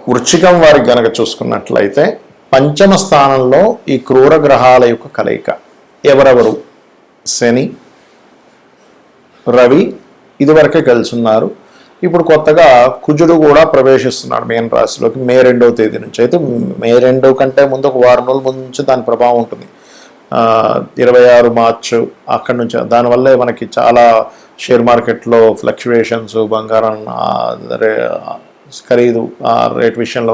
వృశ్చికం వారికి గనక చూసుకున్నట్లయితే పంచమ స్థానంలో ఈ క్రూర గ్రహాల యొక్క కలయిక. ఎవరెవరు? శని, రవి ఇదివరకే కలిసి ఉన్నారు. ఇప్పుడు కొత్తగా కుజుడు కూడా ప్రవేశిస్తున్నాడు మీన రాశిలోకి మే 2వ తేదీ నుంచి. అయితే మే 2 కంటే ముందు ఒక వారం రోజుల ముందు నుంచి దాని ప్రభావం ఉంటుంది. 26 మార్చు అక్కడి నుంచి. దానివల్లే మనకి చాలా షేర్ మార్కెట్లో ఫ్లక్చువేషన్స్, బంగారం ఖరీదు రేట్ విషయంలో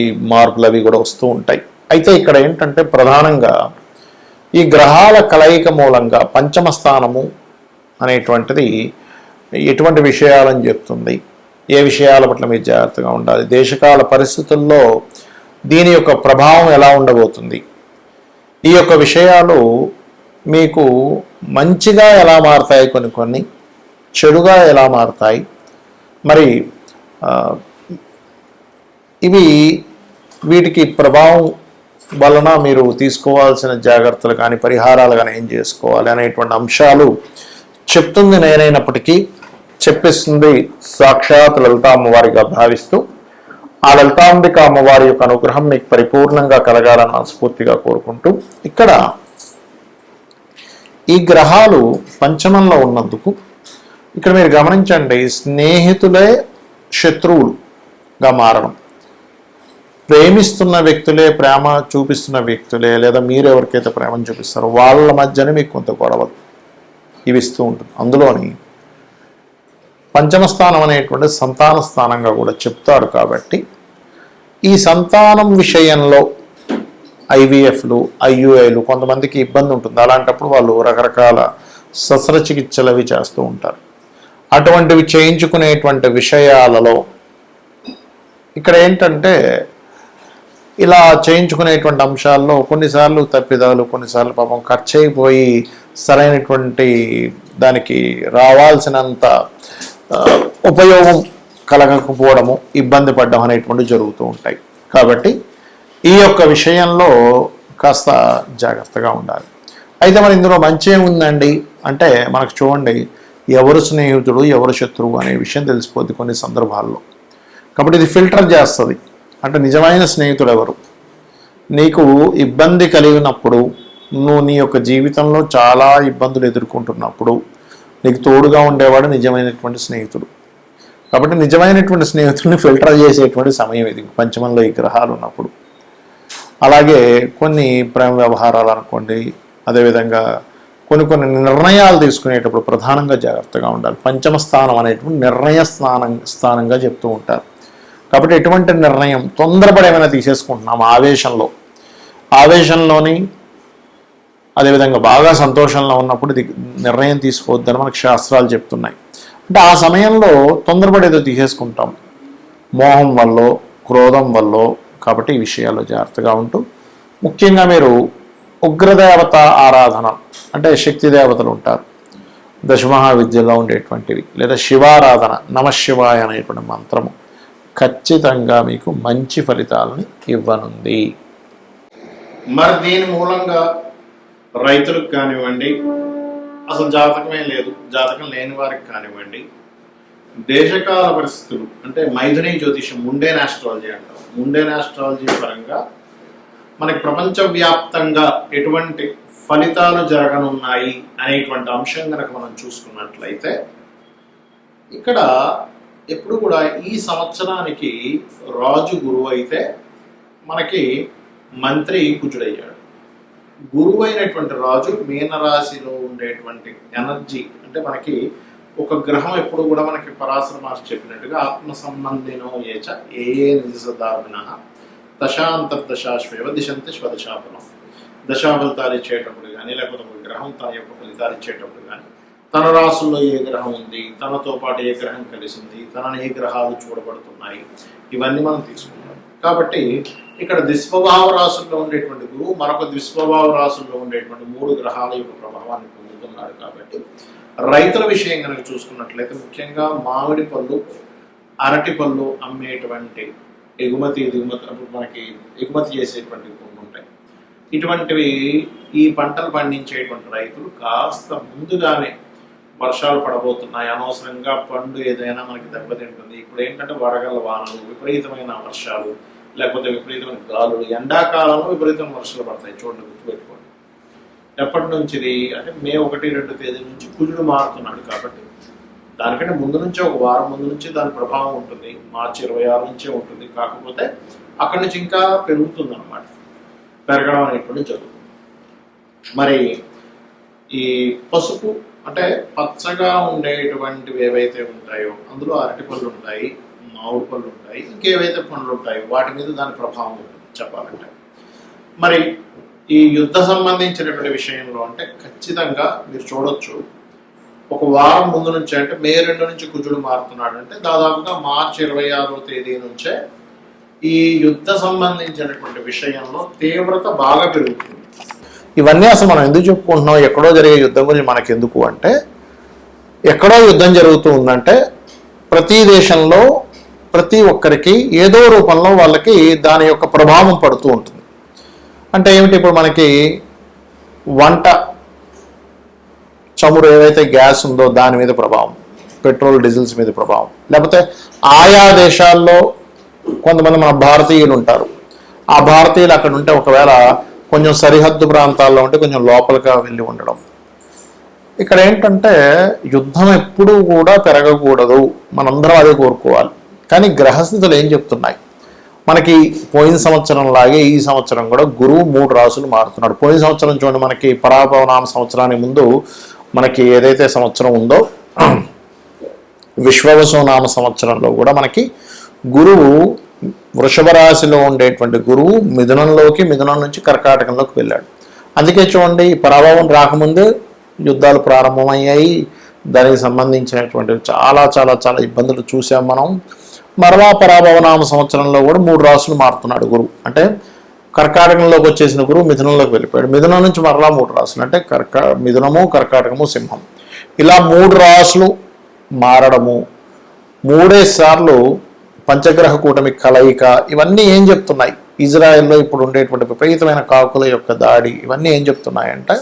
ఈ మార్పులు అవి కూడా వస్తూ ఉంటాయి. అయితే ఇక్కడ ఏంటంటే ప్రధానంగా ఈ గ్రహాల కలయిక మూలంగా పంచమ స్థానము అనేటువంటిది ఎటువంటి విషయాలని చెప్తుంది, ఏ విషయాల పట్ల మీరు జాగ్రత్తగా ఉండాలి, దేశకాల పరిస్థితుల్లో దీని యొక్క ప్రభావం ఎలా ఉండబోతుంది, ఈ యొక్క విషయాలు మీకు మంచిగా ఎలా మారుతాయి, కొన్ని చెడుగా ఎలా మారుతాయి, మరి వీటికి ప్రభావం వలన మీరు తీసుకోవాల్సిన జాగ్రత్తలు కానీ పరిహారాలు కానీ ఏం చేసుకోవాలి అనేటువంటి అంశాలు చెప్తుంది నేనైనప్పటికీ చెప్పిస్తుంది సాక్షాత్ లలితా అమ్మవారిగా భావిస్తూ ఆ లలితాంబిక అమ్మవారి యొక్క అనుగ్రహం మీకు పరిపూర్ణంగా కలగాలని మనస్ఫూర్తిగా కోరుకుంటూ, ఇక్కడ ఈ గ్రహాలు పంచమంలో ఉన్నందుకు ఇక్కడ మీరు గమనించండి, స్నేహితులే శత్రువులుగా మారడం, ప్రేమిస్తున్న వ్యక్తులే ప్రేమ చూపిస్తున్న వ్యక్తులే లేదా మీరు ఎవరికైతే ప్రేమను చూపిస్తారో వాళ్ళ మధ్యనే మీకు కొంత గొడవలు ఇవి ఇస్తూ ఉంటుంది. అందులోని పంచమ స్థానం అనేటువంటి సంతాన స్థానంగా కూడా చెప్తాడు. కాబట్టి ఈ సంతానం విషయంలో ఐవీఎఫ్లు, ఐయుఐలు కొంతమందికి ఇబ్బంది ఉంటుంది. అలాంటప్పుడు వాళ్ళు రకరకాల శస్త్రచికిత్సలు అవి చేస్తూ ఉంటారు. అటువంటివి చేయించుకునేటువంటి విషయాలలో ఇక్కడ ఏంటంటే ఇలా చేయించుకునేటువంటి అంశాల్లో కొన్నిసార్లు తప్పిదాలు, కొన్నిసార్లు పాపం ఖర్చు అయిపోయి సరైనటువంటి దానికి రావాల్సినంత ఉపయోగం కలగకపోవడము, ఇబ్బంది పడడం అనేటువంటి జరుగుతూ ఉంటాయి. కాబట్టి ఈ యొక్క విషయంలో కాస్త జాగ్రత్తగా ఉండాలి. అయితే మరి ఇందులో మంచి ఏముందండి అంటే మనకు చూడండి, ఎవరు స్నేహితుడు ఎవరు శత్రువు అనే విషయం తెలిసిపోద్ది కొన్ని సందర్భాల్లో. కాబట్టి ఇది ఫిల్టర్ చేస్తుంది. అంటే నిజమైన స్నేహితుడు ఎవరు, నీకు ఇబ్బంది కలిగినప్పుడు, నువ్వు నీ యొక్క జీవితంలో చాలా ఇబ్బందులు ఎదుర్కొంటున్నప్పుడు నీకు తోడుగా ఉండేవాడు నిజమైనటువంటి స్నేహితుడు. కాబట్టి నిజమైనటువంటి స్నేహితుడిని ఫిల్టర్ చేసేటువంటి సమయం ఇది పంచమంలో ఈ గ్రహాలు ఉన్నప్పుడు. అలాగే కొన్ని ప్రేమ వ్యవహారాలు అనుకోండి, అదేవిధంగా కొన్ని నిర్ణయాలు తీసుకునేటప్పుడు ప్రధానంగా జాగ్రత్తగా ఉండాలి. పంచమ స్థానం అనేటువంటి నిర్ణయ స్థానంగా చెప్తూ ఉంటారు. కాబట్టి ఎటువంటి నిర్ణయం తొందరపడి ఏమైనా తీసేసుకుంటున్నాం ఆవేశంలోని, అదేవిధంగా బాగా సంతోషంలో ఉన్నప్పుడు నిర్ణయం తీసుకోవద్దని మనకు శాస్త్రాలు చెప్తున్నాయి. అంటే ఆ సమయంలో తొందరపడి ఏదో తీసేసుకుంటాం మోహం వల్ల, క్రోధం వల్ల. కాబట్టి ఈ విషయాల్లో జాగ్రత్తగా ఉంటూ, ముఖ్యంగా మీరు ఉగ్రదేవత ఆరాధన అంటే శక్తి దేవతలు ఉంటారు, దశమహావిద్యలో ఉండేటువంటివి, లేదా శివారాధన, నమశివాయ అనేటువంటి మంత్రము ఖచ్చితంగా మీకు మంచి ఫలితాలని ఇవ్వనుంది. మరి దీని మూలంగా రైతులకు కానివ్వండి, అసలు జాతకమే లేదు, జాతకం లేని వారికి కానివ్వండి, దేశకాల పరిస్థితులు అంటే మైథుని జ్యోతిషం, ముండేన్ ఆస్ట్రాలజీ అంటారు. ముండేన్ ఆస్ట్రాలజీ పరంగా మనకి ప్రపంచవ్యాప్తంగా ఎటువంటి ఫలితాలు జరగనున్నాయి అనేటువంటి అంశం కనుక మనం చూసుకున్నట్లయితే, ఇక్కడ ఎప్పుడు కూడా ఈ సంవత్సరానికి రాజు గురువు అయితే మనకి మంత్రి కుజుడయ్యాడు. గురువు అయినటువంటి రాజు మీనరాశిలో ఉండేటువంటి ఎనర్జీ అంటే మనకి ఒక గ్రహం ఎప్పుడు కూడా మనకి పరాశర మహర్షి చెప్పినట్టుగా ఆత్మ సంబంధినో ఏచ ఏ నిజదార్మిన దశాంతర్దశాశ్వేవ దిశంతి స్వదశాఫలం. దశా ఫలితాలు ఇచ్చేటప్పుడు కానీ, లేకపోతే ఒక గ్రహం తన యొక్క ఫలితాలు ఇచ్చేటప్పుడు కానీ, తన రాసుల్లో ఏ గ్రహం ఉంది, తనతో పాటు ఏ గ్రహం కలిసింది, తనని ఏ గ్రహాలు చూడబడుతున్నాయి, ఇవన్నీ మనం తీసుకుంటాం. కాబట్టి ఇక్కడ దుష్ప్రభావ రాసుల్లో ఉండేటువంటి గురువు మరొక దుష్ప్రభావ రాసుల్లో ఉండేటువంటి 3 గ్రహాల యొక్క ప్రభావాన్ని పొందుతున్నాడు. కాబట్టి రైతుల విషయం కనుక చూసుకున్నట్లయితే ముఖ్యంగా మామిడి పళ్ళు, అరటి పళ్ళు అమ్మేటువంటి ఎగుమతి మనకి ఎగుమతి చేసేటువంటి కొన్ని ఉంటాయి. ఇటువంటివి ఈ పంటలు పండించేటువంటి రైతులు కాస్త ముందుగానే వర్షాలు పడబోతున్నాయి, అనవసరంగా పండు ఏదైనా మనకి దెబ్బతింటుంది. ఇప్పుడు ఏంటంటే వడగళ్ళ వానలు, విపరీతమైన వర్షాలు, లేకపోతే విపరీతమైన గాలులు, ఎండాకాలంలో విపరీతమైన వర్షాలు పడతాయి. చూడండి, గుర్తుపెట్టుకోండి. ఎప్పటి నుంచి ఇది అంటే మే 1-2 తేదీ నుంచి కుజుడు మారుతున్నాడు కాబట్టి దానికంటే ముందు నుంచే, ఒక వారం ముందు నుంచి దాని ప్రభావం ఉంటుంది. మార్చి 26 నుంచే ఉంటుంది. కాకపోతే అక్కడి నుంచి ఇంకా పెరుగుతుంది అన్నమాట. పెరగడం అనేటువంటి జరుగుతుంది. మరి ఈ పసుపు అంటే పచ్చగా ఉండేటువంటివి ఏవైతే ఉంటాయో అందులో అరటి పళ్ళు ఉంటాయి, మామిడి పళ్ళు ఉంటాయి, ఇంకేవైతే పండ్లు ఉంటాయో వాటి మీద దాని ప్రభావం ఉంటుంది చెప్పాలంటే. మరి ఈ యుద్ధ సంబంధించినటువంటి విషయంలో అంటే ఖచ్చితంగా మీరు చూడొచ్చు, ఒక వారం ముందు నుంచి అంటే మే 2 నుంచి కుజుడు మారుతున్నాడు అంటే దాదాపుగా మార్చి 26వ తేదీ నుంచే ఈ యుద్ధ సంబంధించినటువంటి విషయంలో తీవ్రత బాగా పెరుగుతుంది. ఇవన్నీ అసలు మనం ఎందుకు చెప్పుకుంటున్నాం? ఎక్కడో జరిగే యుద్ధం గురించి మనకెందుకు అంటే, ఎక్కడో యుద్ధం జరుగుతూ ఉందంటే ప్రతి దేశంలో ప్రతి ఒక్కరికి ఏదో రూపంలో వాళ్ళకి దాని యొక్క ప్రభావం పడుతూ ఉంటుంది. అంటే ఏమిటి? ఇప్పుడు మనకి వంట చమురు ఏదైతే గ్యాస్ ఉందో దాని మీద ప్రభావం, పెట్రోల్ డీజిల్స్ మీద ప్రభావం, లేకపోతే ఆయా దేశాల్లో కొంతమంది మన భారతీయులు ఉంటారు. ఆ భారతీయులు అక్కడ ఉంటే ఒకవేళ కొంచెం సరిహద్దు ప్రాంతాల్లో ఉంటే కొంచెం లోపలిగా వెళ్ళి ఉండడం. ఇక్కడ ఏంటంటే యుద్ధం ఎప్పుడూ కూడా పెరగకూడదు, మనందరం అదే కోరుకోవాలి. కానీ గ్రహస్థితులు ఏం చెప్తున్నాయి మనకి? పోయిన సంవత్సరం లాగే ఈ సంవత్సరం కూడా గురువు 3 రాసులు మారుతున్నాడు. పోయిన సంవత్సరం చూడండి, మనకి పరాభవనామ సంవత్సరానికి ముందు మనకి ఏదైతే సంవత్సరం ఉందో విశ్వవసునామ సంవత్సరంలో కూడా మనకి గురువు వృషభ రాశిలో ఉండేటువంటి గురువు మిథునం నుంచి కర్కాటకంలోకి వెళ్ళాడు. అందుకే చూడండి, పరాభవం రాకముందే యుద్ధాలు ప్రారంభమయ్యాయి. దానికి సంబంధించినటువంటి చాలా చాలా చాలా ఇబ్బందులు చూసాం మనం. మరలా పరాభవనామ సంవత్సరంలో కూడా 3 రాసులు మారుతున్నాడు గురువు. అంటే కర్కాటకంలోకి వచ్చేసిన గురువు మిథునంలోకి వెళ్ళిపోయాడు. మిథునం నుంచి మరలా 3 రాసులు అంటే మిథునము, కర్కాటకము, సింహం, ఇలా 3 రాసులు మారడము, 3 సార్లు పంచగ్రహ కూటమి కలయిక, ఇవన్నీ ఏం చెప్తున్నాయి? ఇజ్రాయెల్లో ఇప్పుడు ఉండేటువంటి విపరీతమైన కాకుల యొక్క దాడి, ఇవన్నీ ఏం చెప్తున్నాయంటే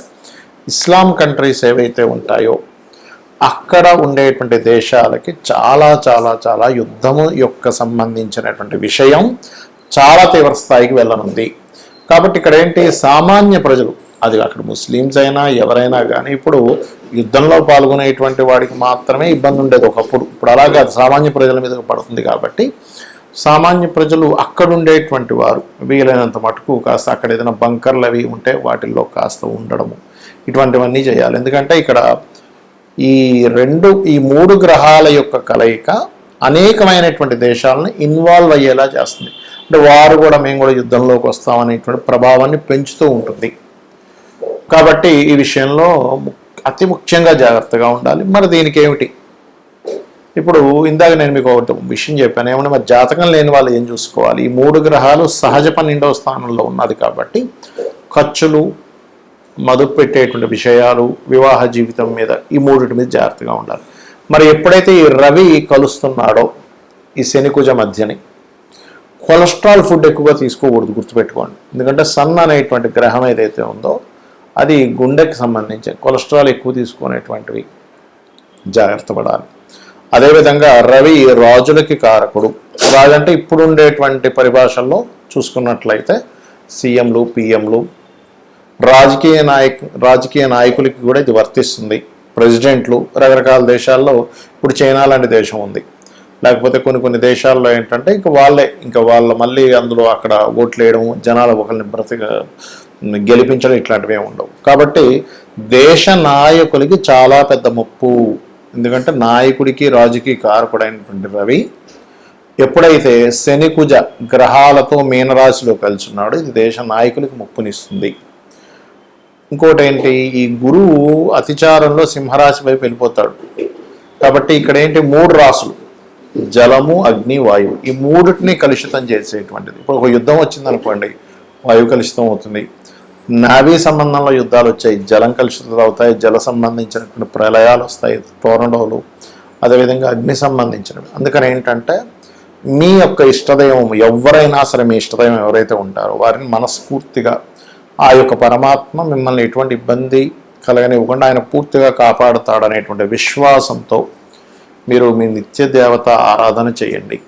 ఇస్లాం కంట్రీస్ ఏవైతే ఉంటాయో అక్కడ ఉండేటువంటి దేశాలకి చాలా చాలా చాలా యుద్ధము యొక్క సంబంధించినటువంటి విషయం చాలా తీవ్ర స్థాయికి వెళ్ళనుంది. కాబట్టి ఇక్కడ ఏంటి, సామాన్య ప్రజలు, అది అక్కడ ముస్లిమ్స్ అయినా ఎవరైనా కానీ ఇప్పుడు యుద్ధంలో పాల్గొనేటువంటి వాడికి మాత్రమే ఇబ్బంది ఉండేది ఒకప్పుడు. ఇప్పుడు అలాగా సామాన్య ప్రజల మీద పడుతుంది. కాబట్టి సామాన్య ప్రజలు అక్కడ ఉండేటువంటి వారు వీలైనంత మటుకు కాస్త అక్కడ ఏదైనా బంకర్లు అవి ఉంటే వాటిల్లో కాస్త ఉండడము, ఇటువంటివన్నీ చేయాలి. ఎందుకంటే ఇక్కడ ఈ 3 గ్రహాల యొక్క కలయిక అనేకమైనటువంటి దేశాలను ఇన్వాల్వ్ అయ్యేలా చేస్తుంది. అంటే వారు కూడా మేము కూడా యుద్ధంలోకి వస్తామనేటువంటి ప్రభావాన్ని పెంచుతూ ఉంటుంది. కాబట్టి ఈ విషయంలో అతి ముఖ్యంగా జాగ్రత్తగా ఉండాలి. మరి దీనికి ఏమిటి? ఇప్పుడు ఇందాక నేను మీకు ఒక విషయం చెప్పాను, ఏమన్నా మరి జాతకం లేని వాళ్ళు ఏం చూసుకోవాలి? ఈ 3 గ్రహాలు సహజ 12వ స్థానంలో ఉన్నది కాబట్టి ఖర్చులు, మదుపు పెట్టేటువంటి విషయాలు, వివాహ జీవితం మీద ఈ 3 మీద జాగ్రత్తగా ఉండాలి. మరి ఎప్పుడైతే ఈ రవి కలుస్తున్నాడో ఈ శనికుజ మధ్యని, కొలెస్ట్రాల్ ఫుడ్ ఎక్కువగా తీసుకోకూడదు, గుర్తుపెట్టుకోండి. ఎందుకంటే సన్ అనేటువంటి గ్రహం ఏదైతే ఉందో అది గుండెకి సంబంధించి కొలెస్ట్రాల్ ఎక్కువ తీసుకునేటువంటివి జాగ్రత్త పడాలి. అదేవిధంగా రవి రాజులకి కారకుడు. రాజు అంటే ఇప్పుడు ఉండేటువంటి పరిభాషల్లో చూసుకున్నట్లయితే సీఎంలు, పిఎంలు, రాజకీయ నాయకులకి కూడా ఇది వర్తిస్తుంది. ప్రెసిడెంట్లు రకరకాల దేశాల్లో, ఇప్పుడు చైనా లాంటి దేశం ఉంది, లేకపోతే కొన్ని దేశాల్లో ఏంటంటే ఇంకా వాళ్ళ మళ్ళీ అందులో అక్కడ ఓట్లు వేయడం, జనాలు ఒకరిని గెలిపించడం ఇట్లాంటివి ఏమి ఉండవు. కాబట్టి దేశ నాయకులకి చాలా పెద్ద ముప్పు. ఎందుకంటే నాయకుడికి రాజుకి కారకుడైనటువంటి రవి ఎప్పుడైతే శనికుజ గ్రహాలతో మీనరాశిలో కలిసిన్నాడో ఇది దేశ నాయకులకి ముప్పునిస్తుంది. ఇంకోటి ఏంటి, ఈ గురువు అతిచారంలో సింహరాశి వైపు వెళ్ళిపోతాడు. కాబట్టి ఇక్కడ ఏంటి, 3 రాశులు జలము, అగ్ని, వాయువు, ఈ 3టిని కలుషితం చేసేటువంటిది. ఇప్పుడు ఒక యుద్ధం వచ్చిందనుకోండి, వాయువు కలుషితం అవుతుంది. నావీ సంబంధంలో యుద్ధాలు వచ్చాయి, జలం కలుషితం అవుతాయి, జల సంబంధించినటువంటి ప్రళయాలు వస్తాయి, టోర్నడోలు, అదేవిధంగా అగ్ని సంబంధించినవి. అందుకని ఏంటంటే మీ యొక్క ఇష్టదైవం ఎవరైనా సరే, మీ ఇష్టదైవం ఎవరైతే ఉంటారో వారిని మనస్ఫూర్తిగా ఆ యొక్క పరమాత్మ మిమ్మల్ని ఎటువంటి ఇబ్బంది కలగనివ్వకుండా ఆయన పూర్తిగా కాపాడుతాడనేటువంటి విశ్వాసంతో మీరు మీ నిత్య దేవత ఆరాధన చేయండి.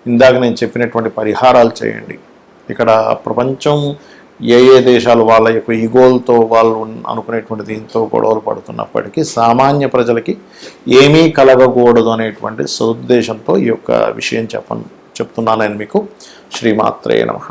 ఇందాక నేను చెప్పినటువంటి పరిహారాలు చేయండి. ఇక్కడ ప్రపంచం ఏ దేశాలు వాళ్ళ యొక్క ఈగోలతో వాళ్ళు అనుకునేటువంటి దీంతో గొడవలు పడుతున్నప్పటికీ సామాన్య ప్రజలకి ఏమీ కలగకూడదు అనేటువంటి సదుద్దేశంతో ఈ యొక్క విషయం చెప్తున్నాను నేను మీకు. శ్రీమాత్రే నమః.